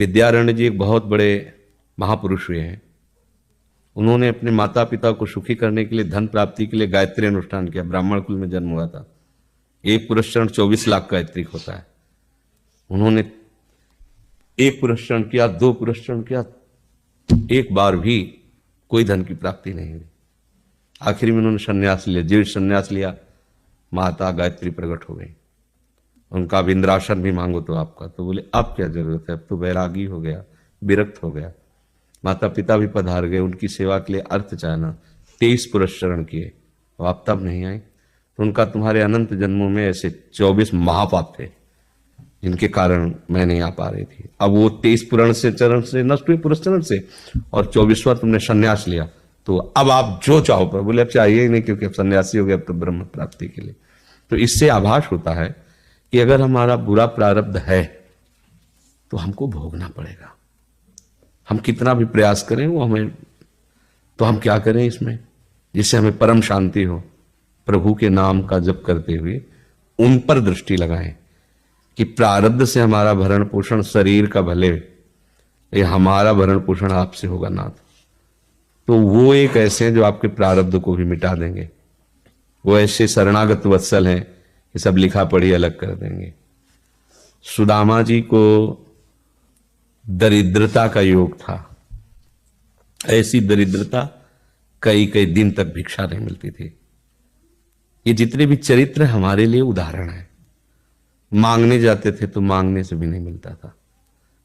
विद्यारण्य जी एक बहुत बड़े महापुरुष हुए हैं। उन्होंने अपने माता पिता को सुखी करने के लिए, धन प्राप्ति के लिए गायत्री अनुष्ठान किया। ब्राह्मण कुल में जन्म हुआ था। एक पुरस्चरण 24 लाख गायत्री होता है। उन्होंने एक पुरस्चरण किया, 2 पुरस्चरण किया, एक बार भी कोई धन की प्राप्ति नहीं हुई। आखिर में उन्होंने संन्यास लिया। जीवित संन्यास लिया, माता गायत्री प्रकट हो गई। उनका अब इंद्रासन भी मांगो तो आपका, तो बोले अब क्या जरूरत है, अब तो बैरागी हो गया, विरक्त हो गया। माता पिता भी पधार गए, उनकी सेवा के लिए अर्थ चाहना। 23 पुरस्चरण किए, तो आप तब नहीं आए। तो उनका तुम्हारे अनंत जन्मों में ऐसे 24 महापाप थे जिनके कारण मैं नहीं आ पा रही थी। अब वो 23 पुरण से चरण से नष्ट हुए, पुरस्चरण से, और 24वां तुमने संन्यास लिया, तो अब आप जो चाहो पर। बोले अब चाहिए ही नहीं, क्योंकि अब सन्यासी हो गए, अब तो ब्रह्म प्राप्ति के लिए। तो इससे आभास होता है कि अगर हमारा बुरा प्रारब्ध है तो हमको भोगना पड़ेगा। हम कितना भी प्रयास करें वो हमें, तो हम क्या करें इसमें जिससे हमें परम शांति हो। प्रभु के नाम का जप करते हुए उन पर दृष्टि लगाएं कि प्रारब्ध से हमारा भरण पोषण शरीर का भले, ये हमारा भरण पोषण आपसे होगा नाथ। तो वो एक ऐसे हैं जो आपके प्रारब्ध को भी मिटा देंगे। वो ऐसे शरणागत वत्सल हैं कि सब लिखा पढ़ी अलग कर देंगे। सुदामा जी को दरिद्रता का योग था। ऐसी दरिद्रता, कई कई दिन तक भिक्षा नहीं मिलती थी। ये जितने भी चरित्र हमारे लिए उदाहरण है। मांगने जाते थे तो मांगने से भी नहीं मिलता था,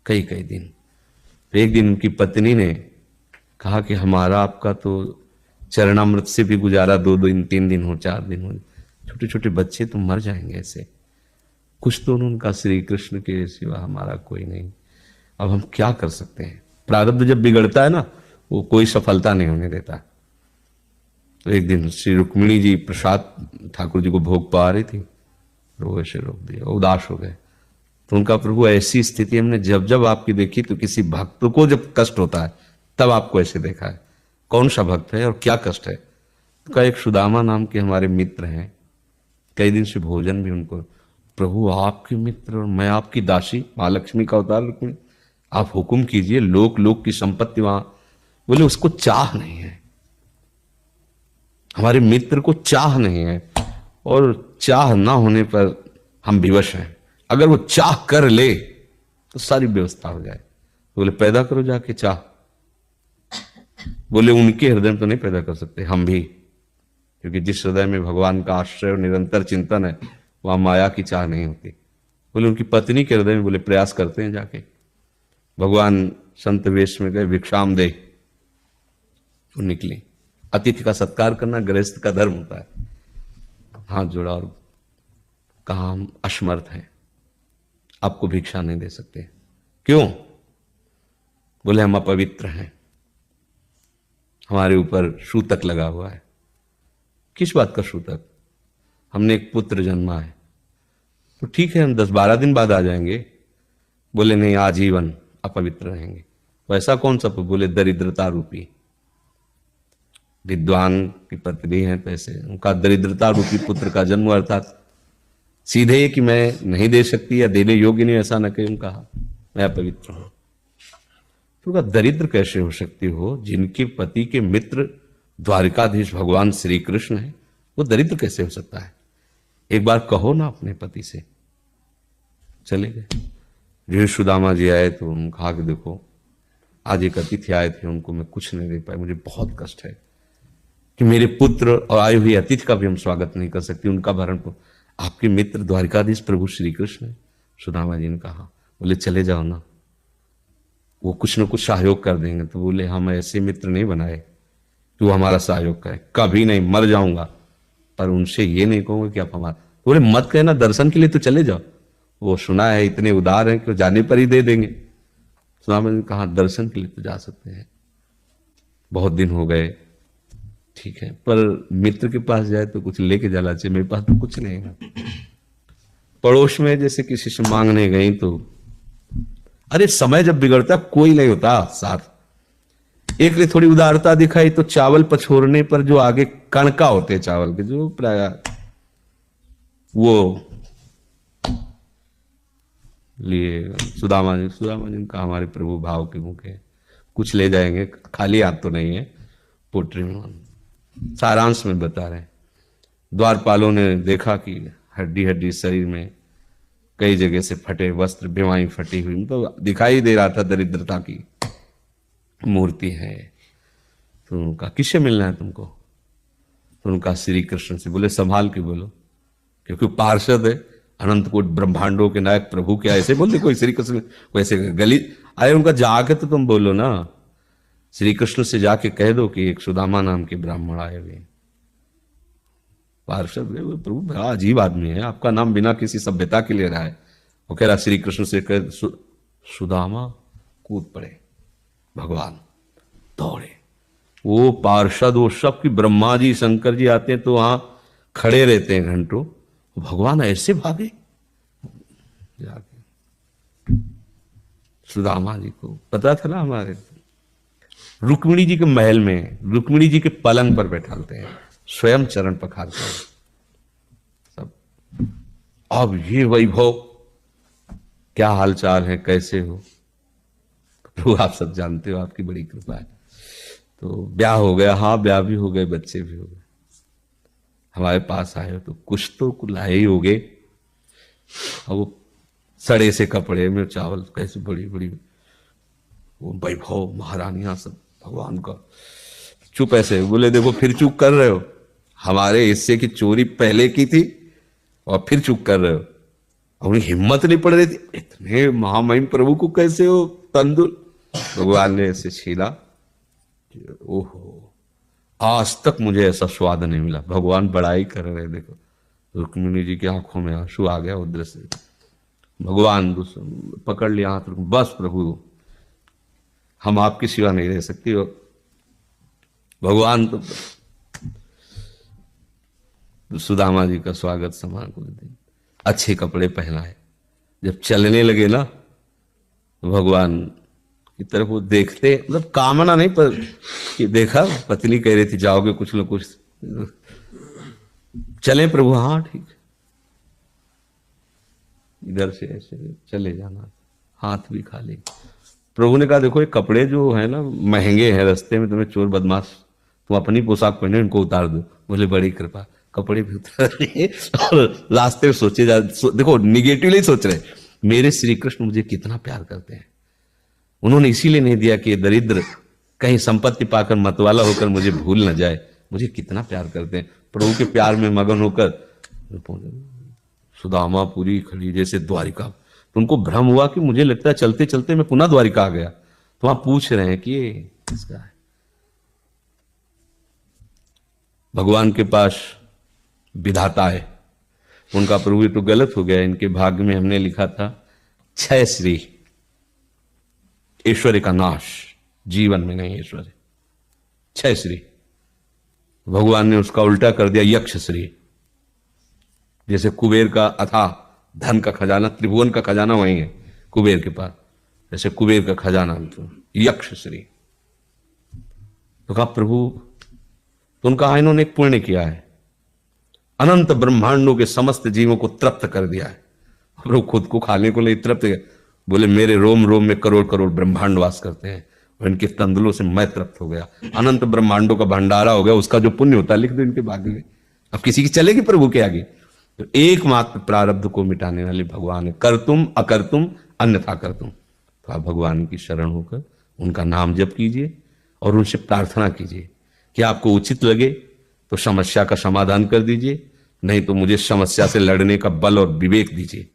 कई कई दिन। तो एक दिन उनकी पत्नी ने कहा कि हमारा आपका तो चरणामृत से भी गुजारा 2 दिन 3 दिन हो, 4 दिन हो, छोटे छोटे बच्चे तो मर जाएंगे ऐसे। कुछ तो उनका श्री कृष्ण के सिवा हमारा कोई नहीं। अब हम क्या कर सकते हैं। प्रारब्ध जब बिगड़ता है ना, वो कोई सफलता नहीं होने देता। तो एक दिन श्री रुक्मिणी जी प्रसाद ठाकुर जी को भोग पा रही थी, वो ऐसे रोक दिया, उदास हो गए। तो उनका प्रभु ऐसी स्थिति हमने जब जब आपकी देखी, तो किसी भक्त को जब कष्ट होता है तब आपको ऐसे देखा है। कौन सा भक्त है और क्या कष्ट है। तो का एक सुदामा नाम के हमारे मित्र हैं, कई दिन से भोजन भी उनको, प्रभु आपके मित्र और मैं आपकी दासी, महालक्ष्मी का अवतार रुक्मिणी, आप हुक्म कीजिए, लोक लोक की संपत्ति वहां। बोले उसको चाह नहीं है, हमारे मित्र को चाह नहीं है, और चाह ना होने पर हम विवश हैं। अगर वो चाह कर ले तो सारी व्यवस्था हो जाए। बोले पैदा करो जाके चाह। बोले उनके हृदय में तो नहीं पैदा कर सकते, हम भी, क्योंकि जिस हृदय में भगवान का आश्रय और निरंतर चिंतन है वहां माया की चाह नहीं होती। बोले उनकी पत्नी के हृदय में, बोले प्रयास करते हैं जाके। भगवान संत वेश में गए, भिक्षाम दे, वो निकली। अतिथि का सत्कार करना गृहस्थ का धर्म होता है। हाथ जोड़ा और कहा हम असमर्थ हैं, आपको भिक्षा नहीं दे सकते। क्यों? बोले हम अपवित्र हैं, हमारे ऊपर सूतक लगा हुआ है। किस बात का सूतक? हमने एक पुत्र जन्मा है। तो ठीक है, हम 10-12 दिन बाद आ जाएंगे। बोले नहीं, आजीवन अपवित्र रहेंगे। वैसा कौन सा? बोले दरिद्रता रूपी। विद्वान की पत्नी है, तो ऐसे उनका दरिद्रता रूपी पुत्र का जन्म, अर्थात सीधे कि मैं नहीं दे सकती या देने योग्य नहीं, ऐसा न कहीं कहा, मैं अपवित्र हूं। तो दरिद्र कैसे हो सकती हो? जिनके पति के मित्र द्वारिकाधीश भगवान श्री कृष्ण है, वो दरिद्र कैसे हो सकता है? एक बार कहो ना अपने पति से। चले गए। जो सुदामा जी आए तो उन्होंने कहा कि देखो आज एक अतिथि आए थे, उनको मैं कुछ नहीं दे पाई, मुझे बहुत कष्ट है कि मेरे पुत्र और आए हुए अतिथि का भी हम स्वागत नहीं कर सकते, उनका भरण को। आपके मित्र द्वारिकाधीश प्रभु श्री कृष्ण है। सुदामा जी ने कहा, बोले चले जाओ ना, वो कुछ न कुछ सहयोग कर देंगे। तो बोले हम ऐसे मित्र नहीं बनाए कि वो हमारा सहयोग करे, कभी नहीं, मर जाऊंगा, पर उनसे ये नहीं कहूंगा कि आप हमारा। बोले मत कहना, दर्शन के लिए तो चले जाओ, वो सुना है इतने उदार हैं कि वो जाने पर ही दे देंगे। सुदामा जी ने कहा दर्शन के लिए तो जा सकते हैं, बहुत दिन हो गए, ठीक है, पर मित्र के पास जाए तो कुछ लेके जाना चाहिए, मेरे पास तो कुछ नहीं है। पड़ोस में जैसे किसी से मांगने गई तो, अरे समय जब बिगड़ता कोई नहीं होता साथ। एक ने थोड़ी उदारता दिखाई तो चावल पछोरने पर जो आगे कणका होते हैं चावल के, जो प्राय वो लिए सुदामा जी ने कहा हमारे प्रभु भाव के मुखे कुछ ले जाएंगे, खाली हाथ तो नहीं है। पोट्री में सारांश में बता रहे हैं, द्वारपालों ने देखा कि हड्डी हड्डी शरीर में कई जगह से फटे वस्त्र, बेवाई फटी हुई, तो दिखाई दे रहा था दरिद्रता की मूर्ति है। तो उनका किससे मिलना है तुमको? तो उनका श्री कृष्ण से। बोले संभाल के बोलो, क्योंकि पार्षद है, अनंत कोट ब्रह्मांडों के नायक प्रभु क्या ऐसे बोलते कोई श्री कृष्ण को ऐसे गली आए? उनका जाके तो तुम बोलो ना, श्री कृष्ण से जाके कह दो कि एक सुदामा नाम के ब्राह्मण आए हुए। पार्षद प्रभु बड़ा अजीब आदमी है, आपका नाम बिना किसी सभ्यता के ले रहा है। वो कह रहा श्री कृष्ण से कह सुदामा, कूद पड़े, भगवान दौड़े। वो पार्षद, वो सब की ब्रह्मा जी शंकर जी आते हैं तो वहां खड़े रहते हैं घंटों, भगवान ऐसे भागे जाके। सुदामा जी को पता था ना, हमारे रुक्मिणी जी के महल में रुक्मिणी जी के पलंग पर बैठाते हैं, स्वयं चरण पखारते हैं सब। अब ये वैभव, क्या हालचाल है, कैसे हो? तो आप सब जानते हो, आपकी बड़ी कृपा है। तो ब्याह हो गया, हाँ ब्याह भी हो गए, बच्चे भी हो गए। हमारे पास आए हो तो कुछ तो लाए ही हो गए। अब वो सड़े से कपड़े में चावल, कैसे बड़ी बड़ी वो वैभव, महारानियां सब भगवान का। चुप ऐसे बोले, देखो फिर चुप कर रहे हो, हमारे हिस्से की चोरी पहले की थी और फिर चुप कर रहे हो। उन्हें हिम्मत नहीं पड़ रही थी, इतने महामहिम प्रभु को कैसे हो तंदुर। भगवान ने ऐसे छीला, ओहो आज तक मुझे ऐसा स्वाद नहीं मिला। भगवान बड़ाई कर रहे, देखो रुक्मिणी जी की आंखों में आंसू आ गया उधर से। भगवान पकड़ लिया हाथ, बस प्रभु हम आपकी सिवा नहीं रह सकती हो। भगवान तो सुदामा जी का स्वागत समान को दे, अच्छे कपड़े पहनाए। जब चलने लगे ना, भगवान की तरफ वो देखते, मतलब कामना नहीं पर कि देखा पत्नी कह रही थी जाओगे कुछ लोग कुछ, चले प्रभु, हाँ ठीक, इधर से ऐसे चले जाना, हाथ भी खाली। प्रभु ने कहा देखो ये कपड़े जो है ना महंगे हैं, रास्ते में तुम्हें चोर बदमाश, तुम अपनी पोशाक पहने इनको उतार दो। बोले बड़ी कृपा, कपड़े भी उतार लिए और रास्ते में सोचे देखो निगेटिवली सोच रहे, मेरे श्री कृष्ण मुझे कितना प्यार करते हैं। उन्होंने इसीलिए नहीं दिया कि ये दरिद्र कहीं संपत्ति पाकर मतवाला होकर मुझे भूल न जाए, मुझे कितना प्यार करते हैं। प्रभु के प्यार में मगन होकर सुदामा पूरी खड़ी जैसे द्वारिका। तो उनको भ्रम हुआ कि मुझे लगता है चलते चलते मैं पुनः द्वारिका आ गया। तो वहां पूछ रहे हैं कि ये किसका है। भगवान के पास विधाता है, उनका प्रभु ये तो गलत हो गया, इनके भाग्य में हमने लिखा था क्षय श्री, ऐश्वर्य का नाश, जीवन में नहीं ऐश्वर्य, क्षय श्री। भगवान ने उसका उल्टा कर दिया यक्ष श्री। जैसे कुबेर का अथाह धन का खजाना, त्रिभुवन का खजाना वही है कुबेर के पास, जैसे कुबेर का खजाना यक्ष श्री। तो कहा प्रभु, तो उनका इन्होंने एक पुण्य किया है, अनंत ब्रह्मांडों के समस्त जीवों को तृप्त कर दिया है। प्रभु खुद को खाने को नहीं तृप्त, बोले मेरे रोम रोम में करोड़ करोड़ ब्रह्मांड वास करते हैं और इनके तंदुलों से मैं तृप्त हो गया, अनंत ब्रह्मांडों का भंडारा हो गया। उसका जो पुण्य होता है लिख दो इनके भाग्य में। अब किसी की चलेगी प्रभु के आगे? तो एकमात्र प्रारब्ध को मिटाने वाले भगवान है, कर तुम अकर तुम अन्यथा कर तुम। तो आप भगवान की शरण होकर उनका नाम जप कीजिए और उनसे प्रार्थना कीजिए कि आपको उचित लगे तो समस्या का समाधान कर दीजिए, नहीं तो मुझे समस्या से लड़ने का बल और विवेक दीजिए।